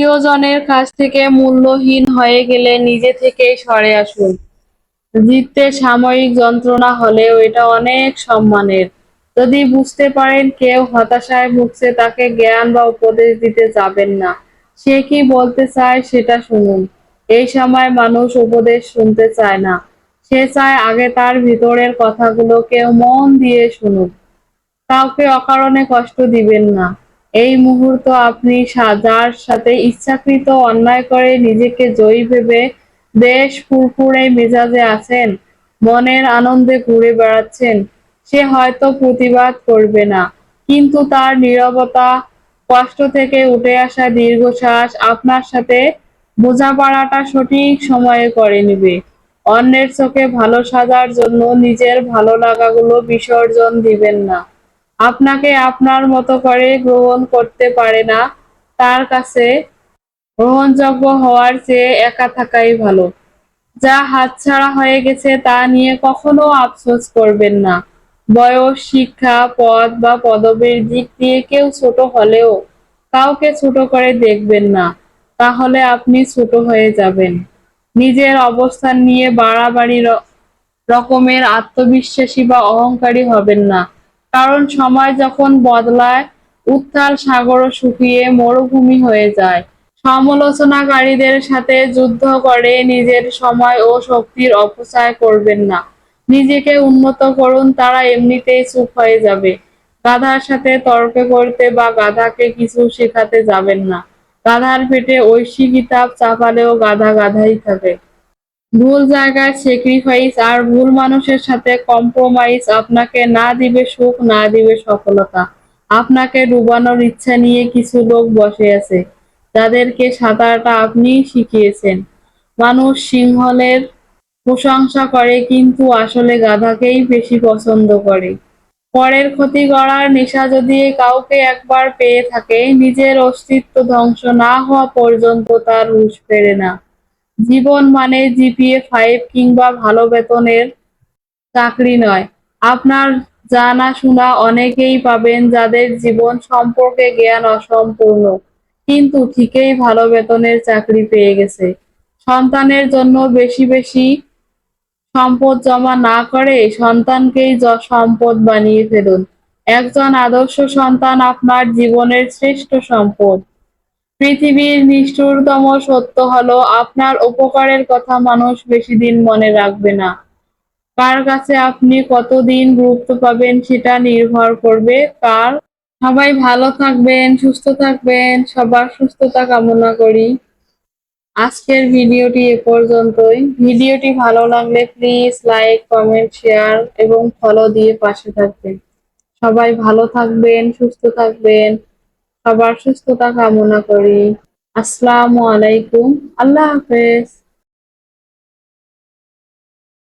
প্রিয়জনের কাছ থেকে মূল্যহীন হয়ে গেলে নিজে থেকেই সরে আসুন। জিততে সাময়িক যন্ত্রণা হলেও এটা অনেক সম্মানের। যদি বুঝতে পারেন কেউ হতাশায় ভুগছে, তাকে জ্ঞান বা উপদেশ দিতে যাবেন না। সে কি বলতে চায় সেটা শুনুন। এই সময় মানুষ উপদেশ শুনতে চায় না, সে চায় আগে তার ভিতরের কথাগুলো কেউ মন দিয়ে শুনুক। কাউকে অকারণে কষ্ট দিবেন না। এই মুহূর্ত আপনি যার সাথে ইচ্ছাকৃত অন্যায় করে নিজেকে জয়ী ভেবে বেশ ফুরফুরে মেজাজে আছেন, মনের আনন্দে ঘুরে বেড়াচ্ছেন, সে হয়তো প্রতিবাদ করবে না, কিন্তু তার নীরবতা, কষ্ট থেকে উঠে আসা দীর্ঘশ্বাস আপনার সাথে বোঝাপড়াটা সঠিক সময়ে করে নিবে। অন্যের চোখে ভালো সাজার জন্য নিজের ভালো লাগাগুলো বিসর্জন দিবেন না। আপনাকে আপনার মতো করে গ্রহণ করতে পারে না, তার কাছে গ্রহণযোগ্য হওয়ার চেয়ে একা থাকাই ভালো। যা হাতছাড়া হয়ে গেছে তা নিয়ে কখনো আফসোস করবেন না। বয়স, শিক্ষা, পদ বা পদবীর দিক দিয়ে কেউ ছোট হলেও কাউকে ছোট করে দেখবেন না, তাহলে আপনি ছোট হয়ে যাবেন। নিজের অবস্থান নিয়ে বাড়াবাড়ি রকমের আত্মবিশ্বাসী বা অহংকারী হবেন না, কারণ সময় যখন বদলায় উত্তাল সাগরও শুকিয়ে মরুভূমি হয়ে যায়। সমালোচনাকারীদের সাথে যুদ্ধ করে নিজের সময় ও শক্তির অপচয় করবেন না। নিজেকে উন্নত করুন, তারা এমনিতেই চুপ হয়ে যাবে। গাধার সাথে তর্ক করতে বা গাধাকে কিছু শেখাতে যাবেন না। গাধার পেটে ঐশী কিতাব চাপালেও গাধা গাধাই থাকে। ভুল জায়গায় স্যাক্রিফাইস আর ভুল মানুষের সাথে কম্প্রোমাইজ আপনাকে না দিবে সুখ, না দিবে সফলতা। আপনাকে ডুবানোর ইচ্ছা নিয়ে কিছু লোক বসে আছে, যাদেরকে সাঁতারটা আপনিই শিখিয়েছেন। মানুষ সিংহলের প্রশংসা করে, কিন্তু আসলে গাধাকেই বেশি পছন্দ করে। পরের ক্ষতি করার নেশা যদি কাউকে একবার পেয়ে থাকে, নিজের অস্তিত্ব ধ্বংস না হওয়া পর্যন্ত তার হুঁশ ফেরে না। জীবন মানে জিপিএ 5 কিংবা ভালো বেতনের চাকরি নয়। আপনার জানাশোনা অনেকেই পাবেন যাদের জীবন সম্পর্কে জ্ঞান অসম্পূর্ণ, কিন্তু ঠিকই ভালো বেতনের চাকরি পেয়ে গেছে। সন্তানের জন্য বেশি বেশি সম্পদ জমা না করে সন্তানকেই সম্পদ বানিয়ে ফেলুন। একজন আদর্শ সন্তান আপনার জীবনের শ্রেষ্ঠ সম্পদ। পৃথিবীর নিষ্ঠুরতম সত্য হলো, আপনার উপকারের কথা মানুষ বেশি দিন মনে রাখবে না। কার কাছে আপনি কতদিন গুরুত্ব পাবেন সেটা নির্ভর করবে কার। সবাই ভালো থাকবেন, সুস্থ থাকবেন, সবার সুস্থতা কামনা করি। আজকের ভিডিওটি এ পর্যন্তই। ভিডিওটি ভালো লাগলে প্লিজ লাইক, কমেন্ট, শেয়ার এবং ফলো দিয়ে পাশে থাকবেন। সবাই ভালো থাকবেন, সুস্থ থাকবেন, সবার সুস্থতা কামনা করি। আসসালামু আলাইকুম। আল্লাহ হাফেজ।